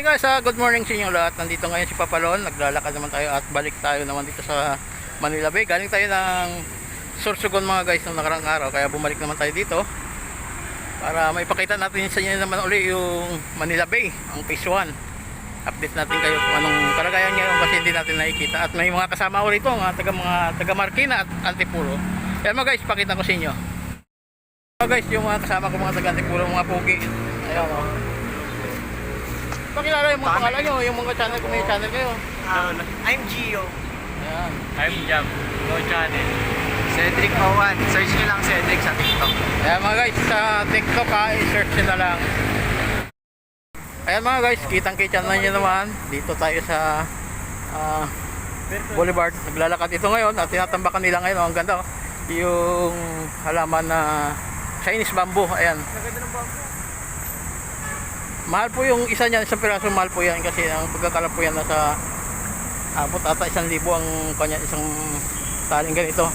Hey guys, good morning sa inyo lahat. Nandito ngayon si Papalon. Naglalakad naman tayo at balik tayo naman dito sa Manila Bay. Galing tayo ng Sorsogon mga guys nung nakarang araw. Kaya bumalik naman tayo dito para maipakita natin sa inyo naman uli yung Manila Bay, ang phase 1. Update natin kayo kung anong kalagayan ngayon kasi hindi natin nakikita. At may mga kasama ulit ito, mga taga Marikina at Antipolo. Kaya mga guys, pakita ko sa inyo. Mga guys, yung mga kasama ko mga taga Antipolo, mga pugi. Ayan o. Pakilala yung mga pangalan nyo, yung mga channel kung may channel kayo. I'm Gio. Ayan. I'm Jam. No channel. Cedric Owan. Search nyo lang Cedric sa TikTok. Ayan mga guys, sa TikTok i-search nyo na lang. Ayan mga guys, kitang-kita na nyo naman. Dito tayo sa Boulevard. Naglalakad dito ngayon at tinatambakan nila ngayon. Ang ganda oh. Yung halaman na Chinese bamboo. Ayan. Mahal po yung isa niyan, isang piraso mahal po yan kasi ang pagkakala po yan nasa abot ata 1,000 ang kanya isang taling ganito.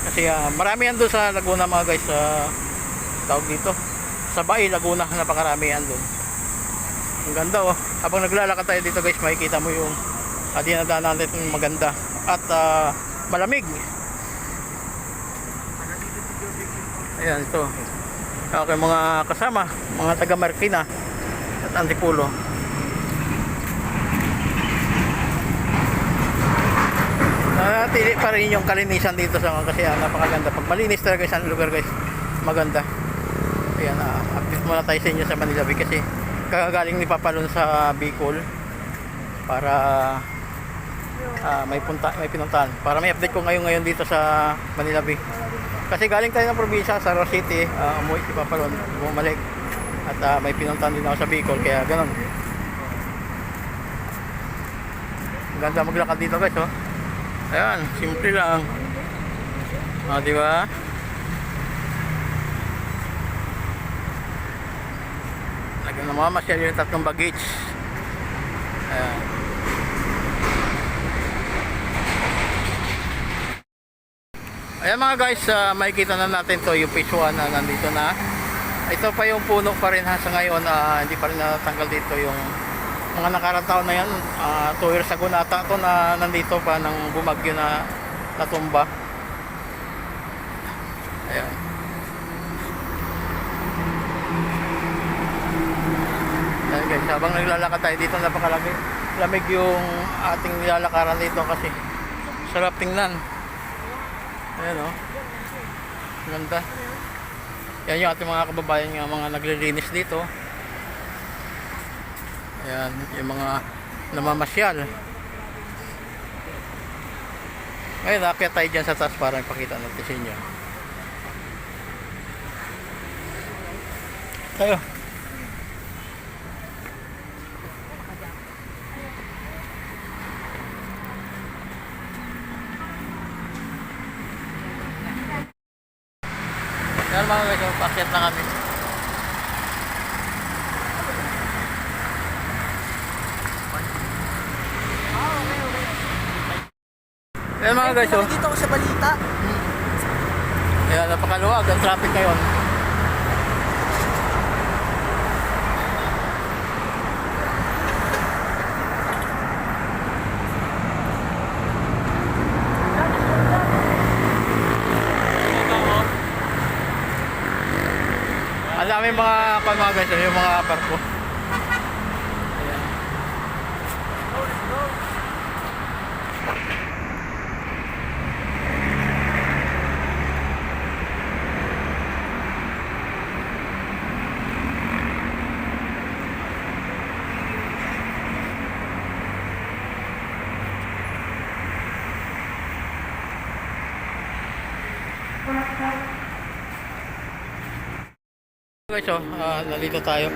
Kasi marami yan doon sa Laguna mga guys, tawag dito sa Bay, Laguna, napakarami yan doon. Ang ganda oh. Habang naglalakad tayo dito guys, makikita mo yung dinadaanan natin maganda at malamig. Ayan ito. Okay, mga kasama, mga taga Marikina at Antipolo. Nanatili pa rin yung kalinisan dito sa mga kasi napakaganda. Pag malinis talaga isang lugar guys, maganda. Ayan, update muna tayo sa inyo sa Manila Bay kasi kagagaling ni Papalon sa Bicol para may pinuntahan. Para may update ko ngayon dito sa Manila Bay. Kasi galing tayo ng probinsya sa Ross City, umuwi si Papalon, bumalik. At may pinuntahan din ako sa Bicol, kaya ganun. Ang ganda maglakad dito guys, oh. Ayan, simple lang. Di ba? Nagmamasyal yung tatlong baggage. Ayan. Ayan mga guys, makikita na natin to yung phase 1 na nandito na. Ito pa yung puno pa rin ha sa ngayon, hindi pa rin natanggal dito yung mga nakarang taon na yan. 2 years ago na ata ito na nandito pa nang bumagyo na natumba. Ayan. Ayan guys, habang naglalakad tayo dito lamig yung ating nilalakaran dito kasi sarap tingnan. Ayan o, ganda. Yan yung ating mga kababayan nga mga naglilinis dito. Ayan, yung mga namamasyal. Ngayon, nakakita tayo dyan sa taas para ipakita natin sa inyo. Tayo. Yan mga guys, pakyat na kami. Yan mga guys, oh. Dito ako sa balita. Ayan, napakaluwag ang traffic ngayon. Ang dami mga guys, yung mga barko. Ayan. Guys, nandito tayo.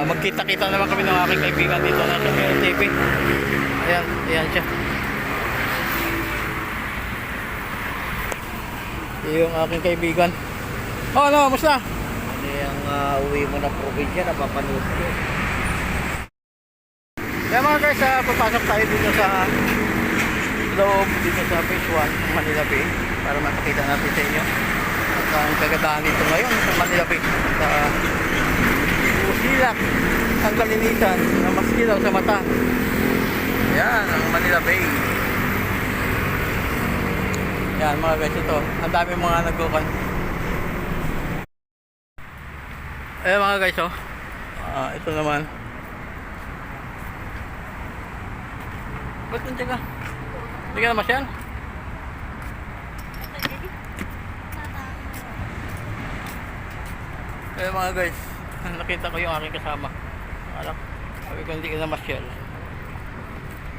Magkita-kita naman kami ng aking kaibigan dito na sa Meron TV. Ayan, ayan siya. Yung aking kaibigan. Oh, ano, musta? Ano yung uwi mo ng probinsya, napapanood ko. Kaya mga guys, papasok tayo dito sa loob, dito sa phase 1 Manila Bay para mapakita natin sa inyo. At ang kagandahan dito ngayon sa Manila Bay sa Usilak. ang kalinitan na maski daw sa mata. Yan ang Manila Bay. Yan mga guys, ito ang dami mga nagkukan. Mga guys, oh. Ito naman. Ba't nandiyan ka? Hindi ka na masyal? Mga guys, nakita ko yung aking kasama. Alam, sabi ko hindi ka na masyal.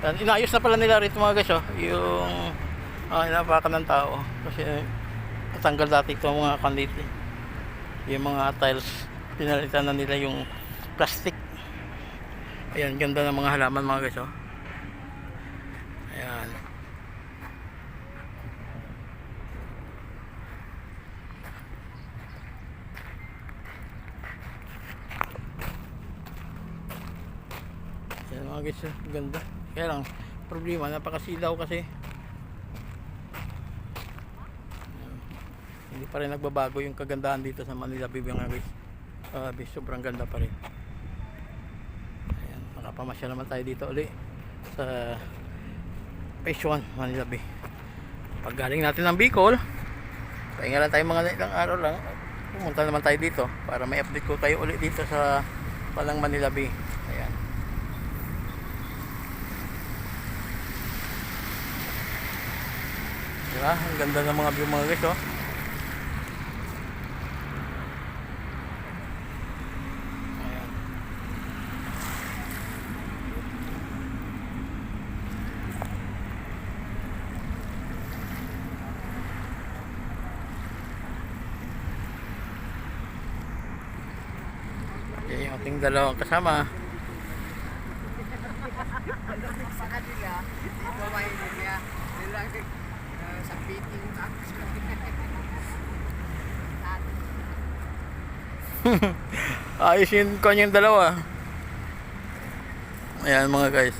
Inayos na pala nila rito mga guys, oh. Yung inapakan ng tao. Kasi natanggal dati ito mga kanliti. Yung mga tiles, pinalitan na nila yung plastic. Ayan, ganda ng mga halaman mga guys, oh. Ayan. Ayan mga guys, oh. Ganda. Kaya lang, problema, napakasilaw kasi. Ayan. Hindi pa rin nagbabago yung kagandahan dito sa Manila Bay mga guys. Sobrang ganda pa rin. Ayan, makapamasyal naman tayo dito uli sa Phase 1 Manila Bay. Pag galing natin ng Bicol, pahinga lang tayo mga ilang araw lang, pumunta naman tayo dito para may update ko tayo uli dito sa Palang Manila Bay. Ayan. Diba? Ang ganda ng mga view mga guys, oh. Yan yung ating dalawang kasama. Sa kanila, babayin niya. Nilang sa meeting tapos Ayos yung kanyang dalawa. Ayan mga guys.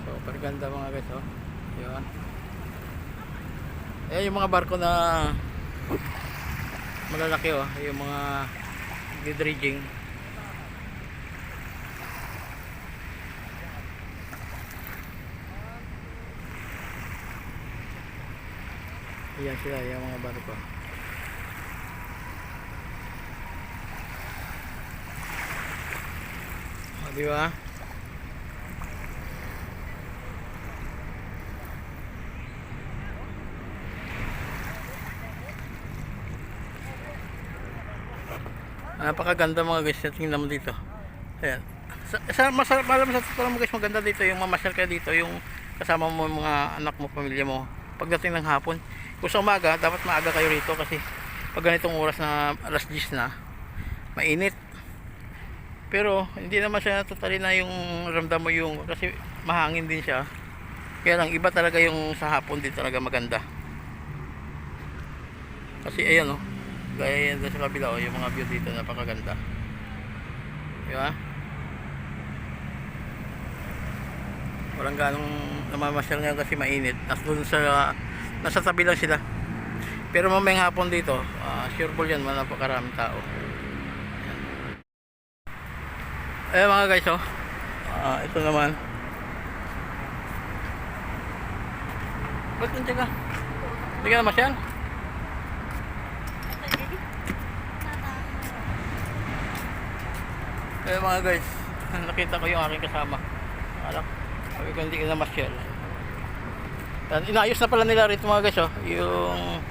Super ganda mga guys, oh. Ayan. Ayan yung mga barko na malalaki, oh. Yung mga dredging. Ayan sila, yung mga barko. Di ba? Napakaganda mga guys, tingnan mo dito. Ayan. Masarap sa totoo mo guys, maganda dito yung mamasyal kayo dito, yung kasama mo yung mga anak mo, pamilya mo. Pagdating ng hapon, kung sa umaga, dapat maaga kayo rito kasi pag ganitong oras na alas 10 na, mainit. Pero hindi naman siya totally na yung ramdam mo yung, kasi mahangin din siya. Kaya lang iba talaga yung sa hapon din talaga maganda. Kasi ayan, oh. Gaya yan sa kabila, oh, yung mga view dito napakaganda. Diba? Walang ganong namamasyal nga kasi mainit. Nasa tabi lang sila. Pero mamayang hapon dito, sure ball yan, napakaraming tao. Ayan mga guys, oh. Ito naman. Ba't nandiyan ka? Hindi ka na masyal? Mga guys, nakita ko yung aking kasama. Alam, sabi ko hindi ka na masyal. Inayos na pala nila rito mga guys, oh. Yung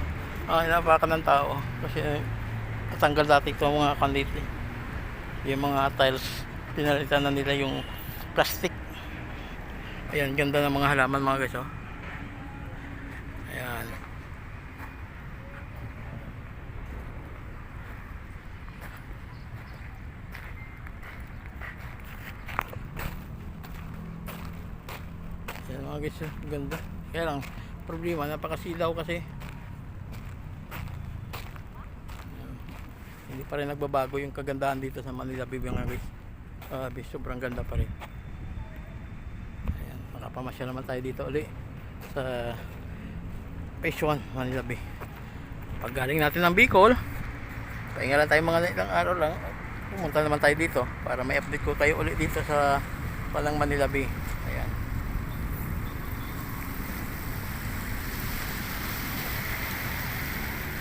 inapakan ng tao. Kasi natanggal dati ito mga kanliti. Yung mga tiles, pinalitan na nila yung plastic. Ayan, ganda ng mga halaman mga guys, oh. Ayan. Ayan mga guys, oh. Ganda. Kaya lang, problema, napakasilaw kasi. Ayan. Hindi pa rin nagbabago yung kagandahan dito sa Manila Bay mga guys. Sobrang ganda pa rin. Ayan, makapamasyal naman tayo dito uli sa Phase 1 Manila Bay. Pag galing natin ng Bicol, pahinga lang tayo mga ilang araw lang, pumunta naman tayo dito para may update ko kayo ulit dito sa Palang Manila Bay. Ayan.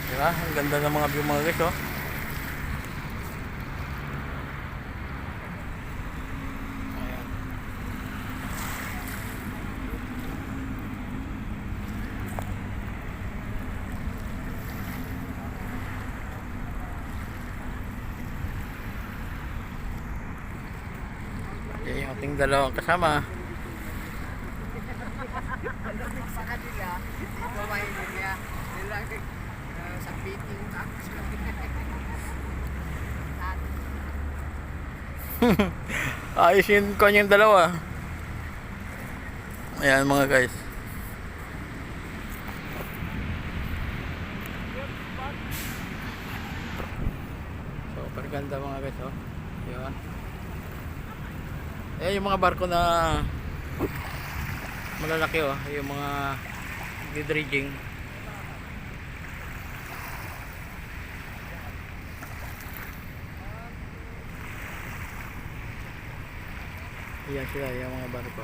Diba? Ang ganda ng mga view mga guys, oh. Ayan. Yan yung ating dalawang kasama. Sa kanila, babae nila, sa meeting tapos Ayos yung kanyang dalawa. Ayan mga guys. Super ganda mga guys, oh. Diba? Ayan yung mga barko na malalaki, oh. Yung mga dredging. Ayan sila, yung mga barko.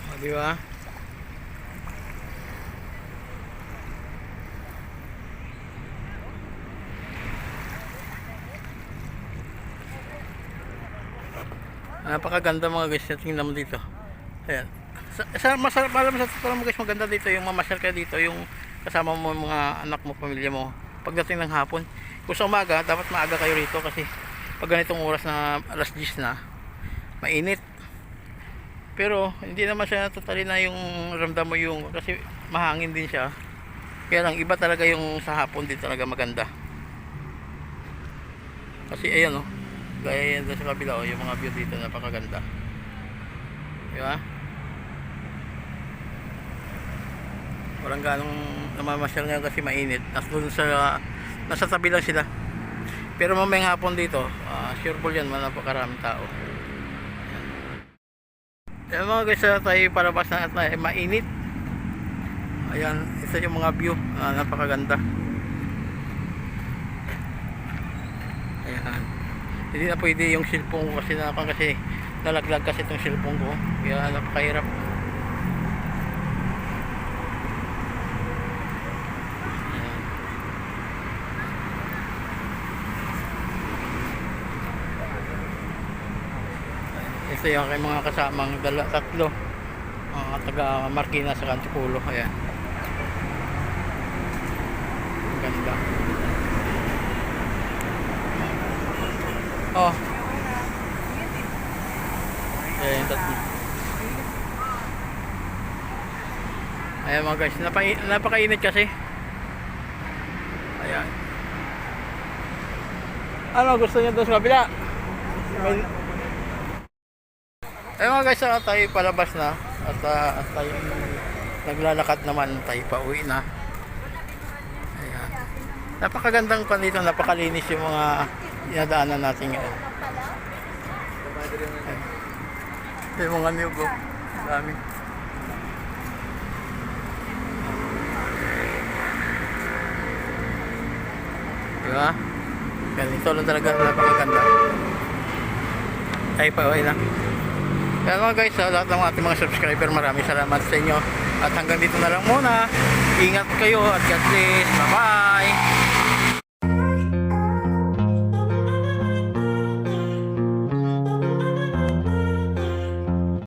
O, diba? Napakaganda mga guys, tingnan mo dito. Ayan. Masarap sa totoo mo guys, maganda dito yung mamasyal ka dito, yung kasama mo yung mga anak mo, pamilya mo. Pagdating ng hapon, kung sa umaga, dapat maaga kayo rito kasi pag ganitong oras na alas 10 na, mainit. Pero hindi naman siya totally na yung ramdam mo yung, kasi mahangin din siya. Kaya lang iba talaga yung sa hapon din talaga maganda. Kasi ayan, oh. Gaya yan sa kabila, oh, yung mga view dito napakaganda. Diba? Walang ganong namamasyal nga kasi mainit. Nasa tabi lang sila. Pero mamayang hapon dito, sure po yan, napakaraming tao. Ayan mga guys, tayo palabas na at mainit. Ayan, isa yung mga view, napakaganda. Ayan. Hindi na pwede yung cellphone ko kasi nalaglag kasi itong cellphone ko. Kaya napakahirap. Ayan. Ito yung aking mga kasamang tatlo. Taga Marikina sa Antipulo. Ayan. Ang ganda. Oh. Ayan yung tatlo. Ayan mga guys, napakainit kasi. Ayan. Ano gusto niyo doon sa kabila? Ayan mga guys, tayo palabas na. At tayo naglalakad naman, tayo pa uwi na. Ayan. Napakagandang pan dito, napakalinis yung mga dinadaanan natin ngayon. Yung mga niyog, dami. Diba? Ganito lang talaga, napakaganda. Ay pa, okay lang. Kaya mga guys, sa lahat ng ating mga subscriber, maraming salamat sa inyo. At hanggang dito na lang muna. Ingat kayo at God bless. Bye bye!